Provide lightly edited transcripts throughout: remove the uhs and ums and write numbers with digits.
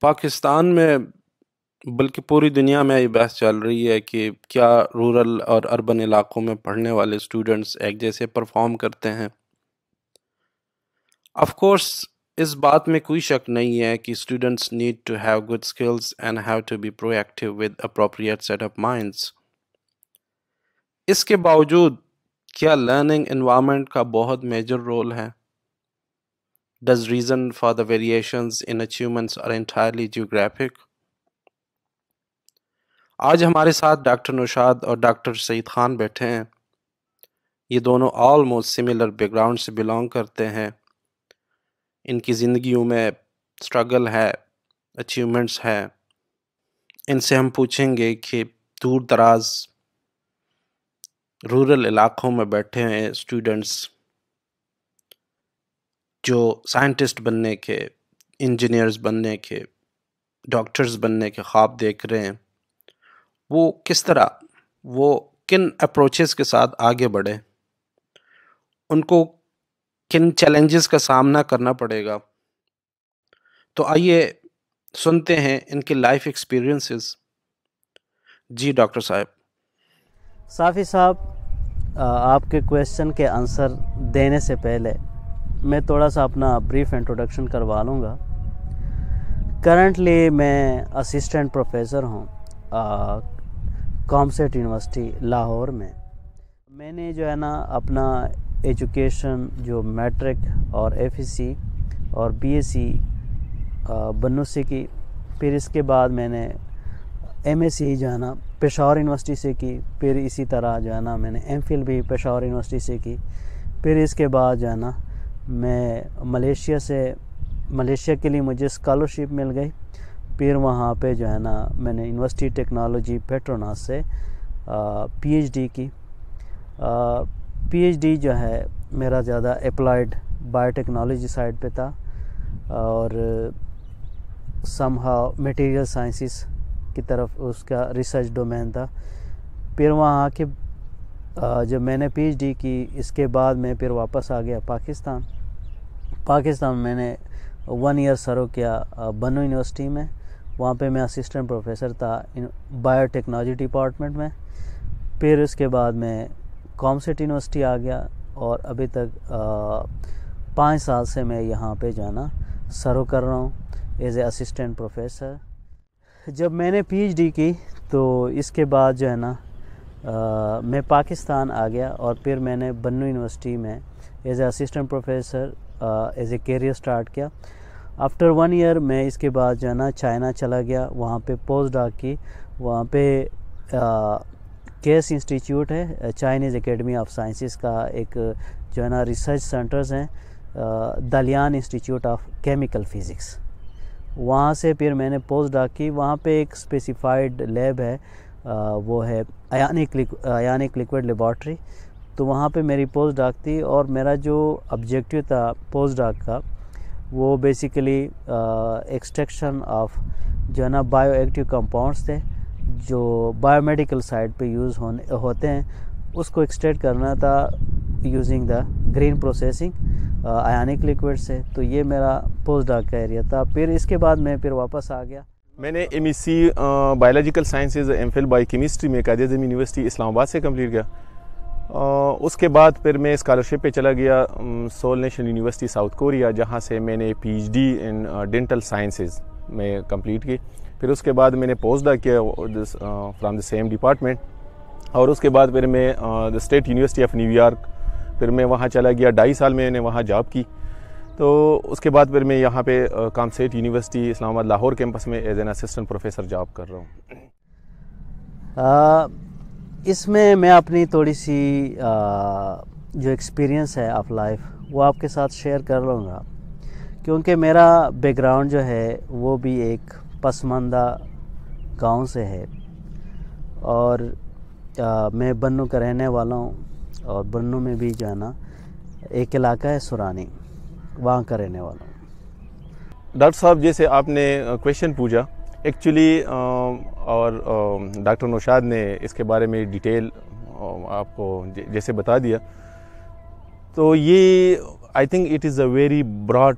پاکستان میں بلکہ پوری دنیا میں یہ بحث چل رہی ہے کہ کیا رورل اور اربن علاقوں میں پڑھنے والے اسٹوڈنٹس ایک جیسے پرفارم کرتے ہیں۔ آف کورس اس بات میں کوئی شک نہیں ہے کہ students need to have good skills and have to be proactive with appropriate set of minds. اس کے باوجود کیا لرننگ انوائرمنٹ کا بہت میجر رول ہے؟ Does reason for the variations in achievements are entirely geographic؟ آج ہمارے ساتھ ڈاکٹر نوشاد اور ڈاکٹر سعید خان بیٹھے ہیں۔ یہ دونوں آلموسٹ سملر بیک گراؤنڈ سے بلانگ کرتے ہیں۔ ان کی زندگیوں میں اسٹرگل ہے، اچیومنٹس ہے۔ ان سے ہم پوچھیں گے کہ دور دراز رورل علاقوں میں بیٹھے ہیں اسٹوڈنٹس جو سائنٹسٹ بننے کے، انجینئرز بننے کے، ڈاکٹرز بننے کے خواب دیکھ رہے ہیں، وہ کس طرح، وہ کن اپروچز کے ساتھ آگے بڑھے، ان کو کن چیلنجز کا سامنا کرنا پڑے گا۔ تو آئیے سنتے ہیں ان کے لائف ایکسپیرینسز۔ جی ڈاکٹر صاحب۔ صافی صاحب، آپ کے کویسچن کے آنسر دینے سے پہلے میں تھوڑا سا اپنا بریف انٹروڈکشن کروا لوں گا۔ کرنٹلی میں اسسٹنٹ پروفیسر ہوں کامسیٹ یونیورسٹی لاہور میں۔ میں نے جو ہے نا اپنا ایجوکیشن جو میٹرک اور ایف ایس سی اور بی ایس سی بنوں سے کی، پھر اس کے بعد میں نے ایم ایس سی جو ہے نا پشاور یونیورسٹی سے کی، پھر اسی طرح جو ہے نا میں نے ایم فل بھی پشاور یونیورسٹی سے کی، پھر اس کے بعد جو ہے نا میں ملیشیا کے لیے مجھے اسکالرشپ مل گئی، پھر وہاں پہ جو ہے نا میں نے یونیورسٹی ٹیکنالوجی پیٹروناس سے پی ایچ ڈی کی۔ پی ایچ ڈی جو ہے میرا زیادہ اپلائیڈ بایو ٹیکنالوجی سائڈ پہ تھا اور سم ہاؤ میٹیریل سائنسز کی طرف اس کا ریسرچ ڈومین تھا۔ پھر وہاں کے جب میں نے پی ایچ ڈی کی، اس کے بعد میں پھر واپس آ گیا پاکستان میں نے 1 ایئر سرو کیا بنوں یونیورسٹی میں۔ وہاں پہ میں اسسٹنٹ پروفیسر تھا بایو ٹیکنالوجی ڈپارٹمنٹ میں۔ پھر اس کے بعد میں کامسیٹ یونیورسٹی آ گیا اور ابھی تک 5 سال سے میں یہاں پہ جو ہے نا سرو کر رہا ہوں ایز اے اسسٹنٹ پروفیسر۔ جب میں نے پی ایچ ڈی کی تو اس کے بعد جو ہے نا میں پاکستان آ گیا اور پھر میں نے بنوں یونیورسٹی میں as a assistant professor as a career start کیا۔ آفٹر 1 ایئر میں اس کے بعد جو ہے نا چائنا چلا گیا، وہاں پہ پوسٹ ڈاک کی۔ وہاں پہ کیس انسٹیٹیوٹ ہے، چائنیز اکیڈمی آف سائنسز کا ایک جو ہے نا ریسرچ سینٹرز ہیں، دالیان انسٹیٹیوٹ آف کیمیکل فزکس۔ وہاں سے پھر میں نے پوسٹ ڈاک کی۔ وہاں پہ ایک اسپیسیفائڈ لیب ہے، وہ ہے ایانک لیکوڈ لیبارٹری، تو وہاں پہ میری پوسٹ ڈاک تھی اور میرا جو آبجیکٹیو تھا پوسٹ ڈاک کا وہ بیسیکلی ایکسٹریکشن آف جو ہے نا بایو ایکٹیو کمپاؤنڈس تھے جو بایو میڈیکل سائڈ پہ یوز ہوتے ہیں، اس کو ایکسٹریکٹ کرنا تھا using the green processing ionic liquid سے۔ تو یہ میرا پوسٹ ڈاک کا ایریا تھا۔ پھر اس کے بعد میں پھر واپس آ گیا۔ میں نے M S C biological sciences M Phil bio chemistry میں قائد اعظم یونیورسٹی اسلام آباد سے کمپلیٹ کیا۔ اس کے بعد پھر میں اسکالرشپ پہ چلا گیا civil national university south Korea, جہاں سے میں نے پی ایچ ڈی ان ڈینٹل سائنسز میں کمپلیٹ کی۔ پھر اس کے بعد میں نے پوسٹ ڈاک کیا فرام دا سیم ڈپارٹمنٹ، اور اس کے بعد پھر میں the state university of new York, پھر میں وہاں چلا گیا۔ 2.5 سال میں نے وہاں جاب کی۔ تو اس کے بعد پھر میں یہاں پہ کامسیٹ یونیورسٹی اسلام آباد لاہور کیمپس میں as an assistant professor job کر رہا ہوں۔ اس میں اپنی تھوڑی سی جو ایکسپیرینس ہے آف لائف وہ آپ کے ساتھ شیئر کر لوں گا، کیونکہ میرا بیک گراؤنڈ جو ہے وہ بھی ایک پسماندہ گاؤں سے ہے اور میں بنوں کا رہنے والا ہوں، اور بنوں میں بھی جو ہے نا ایک علاقہ ہے سرانی، وہاں کا رہنے والا ہوں۔ ڈاکٹر صاحب، جیسے آپ نے کویشچن پوچھا ایکچولی، اور ڈاکٹر نوشاد نے اس کے بارے میں ڈیٹیل آپ کو جیسے بتا دیا، تو یہ I think it is a very broad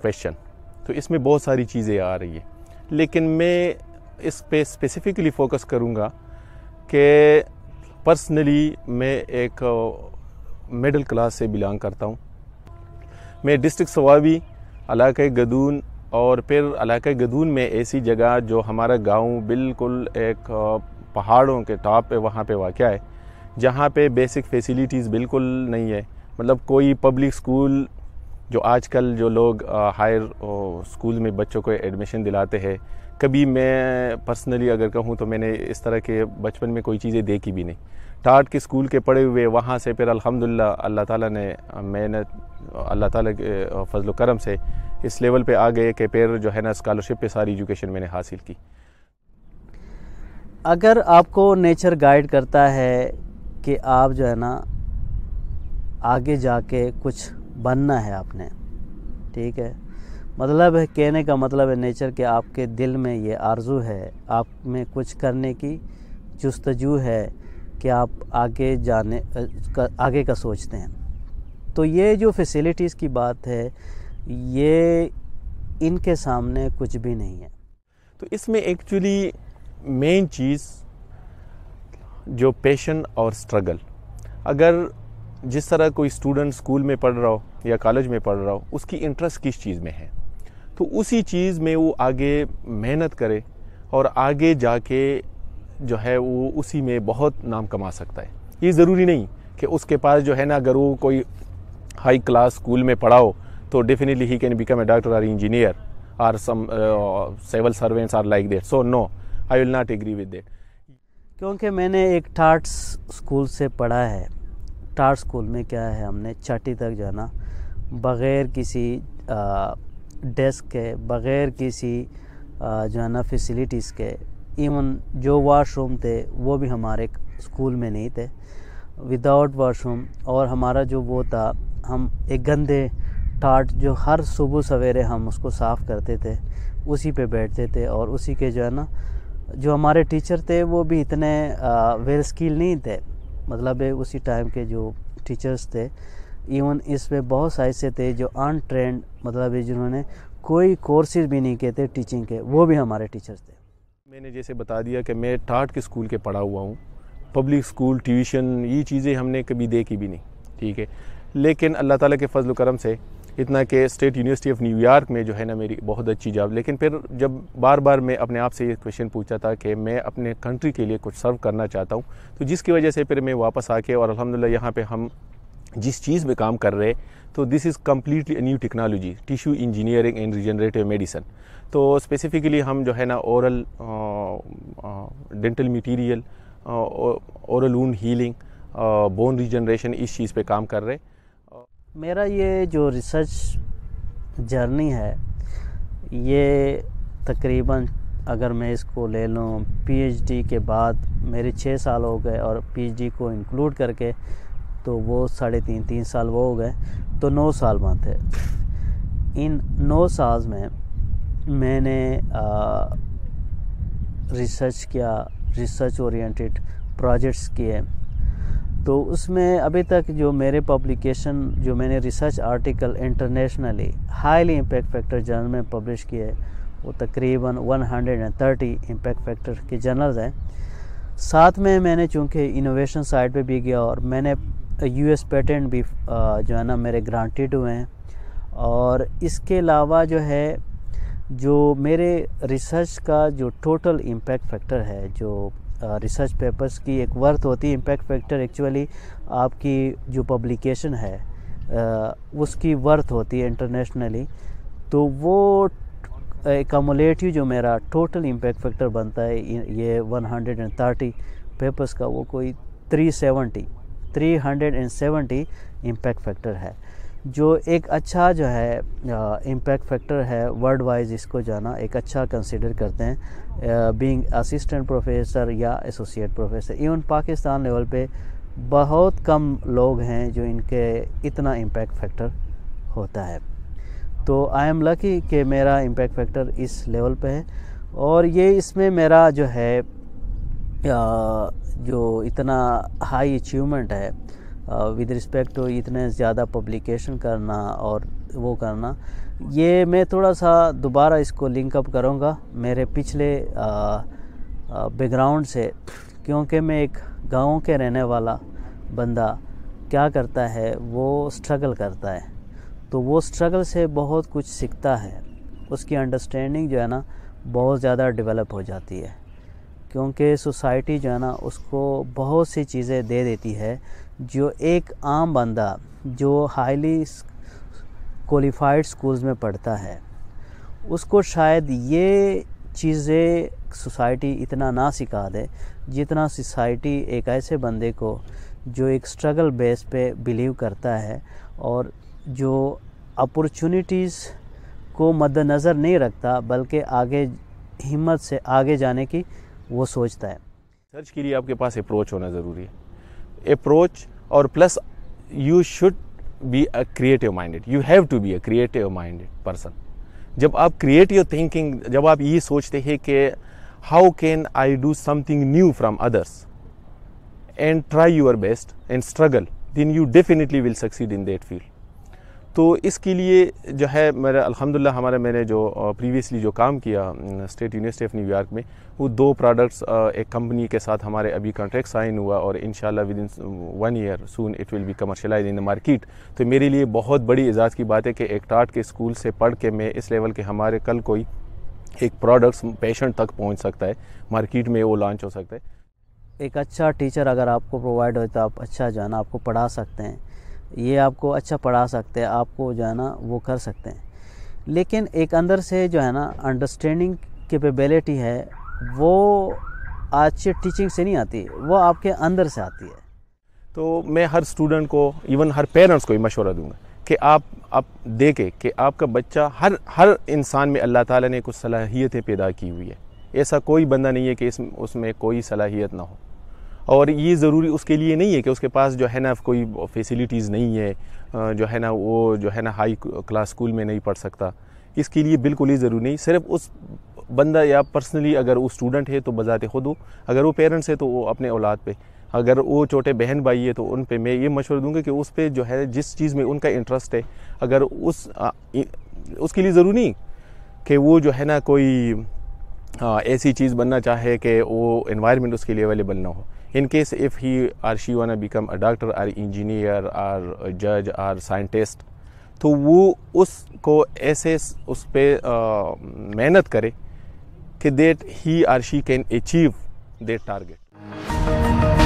question. تو تو اس میں بہت ساری چیزیں آ رہی ہیں، لیکن میں اس پہ اسپیسیفکلی فوکس کروں گا کہ پرسنلی میں ایک مڈل کلاس سے بلانگ کرتا ہوں۔ میں ڈسٹرکٹ سوابی، علاقہ گدون، اور پھر علاقہ گدون میں ایسی جگہ جو ہمارا گاؤں بالکل ایک پہاڑوں کے ٹاپ پہ وہاں پہ واقع ہے، جہاں پہ بیسک فیسیلیٹیز بالکل نہیں ہے، مطلب کوئی پبلک سکول جو آج کل جو لوگ ہائر سکول میں بچوں کو ایڈمیشن دلاتے ہیں، کبھی میں پرسنلی اگر کہوں تو میں نے اس طرح کے بچپن میں کوئی چیزیں دیکھی بھی نہیں۔ ٹاٹ کے سکول کے پڑھے ہوئے، وہاں سے پھر الحمدللہ اللہ تعالیٰ نے اللہ تعالیٰ کے فضل و کرم سے اس لیول پہ آ گئے کہ پھر جو ہے نا اسکالرشپ پہ ساری ایجوکیشن میں نے حاصل کی۔ اگر آپ کو نیچر گائیڈ کرتا ہے کہ آپ جو ہے نا آگے جا کے کچھ بننا ہے آپ نے، ٹھیک ہے، مطلب ہے کہنے کا مطلب ہے نیچر کہ آپ کے دل میں یہ آرزو ہے، آپ میں کچھ کرنے کی جستجو ہے کہ آپ آگے کا سوچتے ہیں، تو یہ جو فیسیلیٹیز کی بات ہے یہ ان کے سامنے کچھ بھی نہیں ہے۔ تو اس میں ایکچولی مین چیز جو پیشن اور سٹرگل، اگر جس طرح کوئی اسٹوڈنٹ اسکول میں پڑھ رہا ہو یا کالج میں پڑھ رہا ہو، اس کی انٹرسٹ کس چیز میں ہے تو اسی چیز میں وہ آگے محنت کرے اور آگے جا کے جو ہے وہ اسی میں بہت نام کما سکتا ہے۔ یہ ضروری نہیں کہ اس کے پاس جو ہے نا اگر وہ کوئی ہائی کلاس اسکول میں پڑھا ہو تو definitely he can become a doctor اور انجینئر اور some civil servants or like that, so no I will not agree with that. کیونکہ میں نے ایک ٹاٹ اسکول سے پڑھا ہے۔ ٹاٹ اسکول میں کیا ہے، ہم نے چھٹی تک جو ہے نا بغیر کسی ڈیسک کے، بغیر کسی جو ہے نا فیسیلیٹیز کے، ایون جو واش روم تھے وہ بھی ہمارے اسکول میں نہیں تھے، وداؤٹ واش روم، اور ہمارا جو وہ تھا، ہم ایک گندے ٹاٹ جو ہر صبح سویرے ہم اس کو صاف کرتے تھے، اسی پہ بیٹھتے تھے، اور اسی کے جو ہے نا جو ہمارے ٹیچر تھے وہ بھی اتنے ویل اسکل نہیں تھے، مطلب اسی ٹائم کے جو ٹیچرز تھے، ایون اس میں بہت سے ایسے تھے جو ان ٹرینڈ، مطلب جنہوں نے کوئی کورسز بھی نہیں کیے تھے ٹیچنگ کے، وہ بھی ہمارے ٹیچرز تھے۔ میں نے جیسے بتا دیا کہ میں ٹاٹ کے اسکول کے پڑھا ہوا ہوں، پبلک اسکول، ٹیوشن، یہ چیزیں ہم نے کبھی دیکھی بھی نہیں، ٹھیک ہے، لیکن اللہ تعالیٰ کے فضل و کرم سے اتنا کہ state university of new York میں جو ہے نا میری بہت اچھی جاب، لیکن پھر جب بار بار میں اپنے آپ سے یہ کویشچن پوچھا تھا کہ میں اپنے کنٹری کے لیے کچھ سرو کرنا چاہتا ہوں، تو جس کی وجہ سے پھر میں واپس آ کے، اور الحمدللہ یہاں پہ ہم جس چیز میں کام کر رہے تو this is completely a new technology, tissue engineering and regenerative medicine. تو اسپیسیفکلی ہم جو ہے نا oral dental material, oral wound healing, bone regeneration, اس چیز پہ کام کر رہے۔ میرا یہ جو ریسرچ جرنی ہے یہ تقریباً اگر میں اس کو لے لوں پی ایچ ڈی کے بعد میرے 6 سال ہو گئے، اور پی ایچ ڈی کو انکلوڈ کر کے تو وہ 3.5 سال وہ ہو گئے، تو 9 سال بند تھے۔ ان 9 سال میں نے ریسرچ کیا، ریسرچ اورینٹڈ پروجیکٹس کیے، تو اس میں ابھی تک جو میرے پبلیکیشن، جو میں نے research article internationally highly impact factor journal میں پبلش کیے، وہ تقریباً 130 امپیکٹ فیکٹر کے جرنلز ہیں۔ ساتھ میں نے چونکہ انوویشن سائٹ پہ بھی گیا، اور میں نے یو ایس پیٹنٹ بھی جو ہے نا میرے گرانٹیڈ ہوئے ہیں، اور اس کے علاوہ جو ہے جو میرے ریسرچ کا جو ٹوٹل امپیکٹ فیکٹر ہے، جو ریسرچ پیپرز کی ایک ورتھ ہوتی ہے، امپیکٹ فیکٹر ایکچولی آپ کی جو پبلیکیشن ہے اس کی ورتھ ہوتی ہے انٹرنیشنلی، تو وہ ایکامولیٹیو جو میرا ٹوٹل امپیکٹ فیکٹر بنتا ہے یہ 130 پیپرز کا، وہ کوئی 370 امپیکٹ فیکٹر ہے، جو ایک اچھا جو ہے امپیکٹ فیکٹر ہے، ورلڈ وائز اس کو جانا ایک اچھا کنسیڈر کرتے ہیں، بینگ اسسٹنٹ پروفیسر یا associate professor. Even Pakistan level پہ بہت کم لوگ ہیں جو ان کے اتنا امپیکٹ فیکٹر ہوتا ہے، تو آئی ایم لکی کہ میرا امپیکٹ فیکٹر اس لیول پہ ہے، اور یہ اس میں میرا جو ہے جو اتنا ہائی اچیومنٹ ہے ود رسپیکٹ ٹو اتنے زیادہ پبلیکیشن کرنا اور وہ کرنا، یہ میں تھوڑا سا دوبارہ اس کو لنک اپ کروں گا میرے پچھلے بیک گراؤنڈ سے، کیونکہ میں ایک گاؤں کے رہنے والا بندہ کیا کرتا ہے، وہ سٹرگل کرتا ہے، تو وہ سٹرگل سے بہت کچھ سیکھتا ہے، اس کی انڈرسٹینڈنگ جو ہے نا بہت زیادہ ڈیولپ ہو جاتی ہے، کیونکہ سوسائٹی جو ہے نا اس کو بہت سی چیزیں دے دیتی ہے جو ایک عام بندہ جو ہائیلی کوالیفائڈ سکولز میں پڑھتا ہے اس کو شاید یہ چیزیں سوسائٹی اتنا نہ سکھا دے جتنا سوسائٹی ایک ایسے بندے کو جو ایک سٹرگل بیس پہ بلیو کرتا ہے اور جو اپورچونیٹیز کو مد نظر نہیں رکھتا بلکہ آگے ہمت سے آگے جانے کی وہ سوچتا ہے۔ ریسرچ کے لیے آپ کے پاس اپروچ ہونا ضروری ہے، اپروچ اور plus you should be a creative minded, you have to be a creative minded person. جب آپ کریٹیو تھنکنگ، جب آپ یہ سوچتے ہیں کہ how can I do something new from others and try your best and struggle, then you definitely will succeed in that field. تو اس کے لیے جو ہے میرا الحمدللہ میں نے جو پریویسلی جو کام کیا state university of new York میں، وہ 2 پروڈکٹس ایک کمپنی کے ساتھ ہمارے ابھی کانٹریکٹ سائن ہوا اور انشاءاللہ within 1 year soon it will be commercialize in the market. تو میرے لیے بہت بڑی اعزاز کی بات ہے کہ ایک ٹاٹ کے اسکول سے پڑھ کے میں اس لیول کے ہمارے کل کوئی ایک پروڈکٹس پیشنٹ تک پہنچ سکتا ہے، مارکیٹ میں وہ لانچ ہو سکتا ہے۔ ایک اچھا ٹیچر اگر آپ کو پرووائڈ ہوئے تو آپ اچھا جو ہے نا آپ کو پڑھا سکتے ہیں، یہ آپ کو اچھا پڑھا سکتے ہیں، آپ کو جو ہے نا وہ کر سکتے ہیں، لیکن ایک اندر سے جو ہے نا انڈرسٹینڈنگ کیپیبلٹی ہے وہ آج ٹیچنگ سے نہیں آتی، وہ آپ کے اندر سے آتی ہے۔ تو میں ہر اسٹوڈنٹ کو، ایون ہر پیرنٹس کو یہ مشورہ دوں گا کہ آپ دیکھیں کہ آپ کا بچہ، ہر انسان میں اللہ تعالیٰ نے کچھ صلاحیتیں پیدا کی ہوئی ہے، ایسا کوئی بندہ نہیں ہے کہ اس میں کوئی صلاحیت نہ ہو، اور یہ ضروری اس کے لیے نہیں ہے کہ اس کے پاس جو ہے نا کوئی فیسیلیٹیز نہیں ہے، جو ہے نا وہ جو ہے نا ہائی کلاس اسکول میں نہیں پڑھ سکتا، اس کے لیے بالکل ہی ضروری نہیں۔ صرف اس بندہ یا پرسنلی اگر وہ اسٹوڈنٹ ہے تو بذات خود ہو، اگر وہ پیرنٹس ہے تو وہ اپنے اولاد پہ، اگر وہ چھوٹے بہن بھائی ہے تو ان پہ میں یہ مشورہ دوں گا کہ اس پہ جو ہے جس چیز میں ان کا انٹرسٹ ہے، اگر اس کے لیے ضروری نہیں کہ وہ جو ہے نا کوئی ایسی چیز بننا چاہے کہ وہ انوائرمنٹ اس کے لیے اویلیبل نہ ہو۔ In case if he or she wanna become a doctor or engineer or a judge or scientist، تو وہ اس کو ایسے اس پہ محنت کرے کہ that he or she can achieve that target۔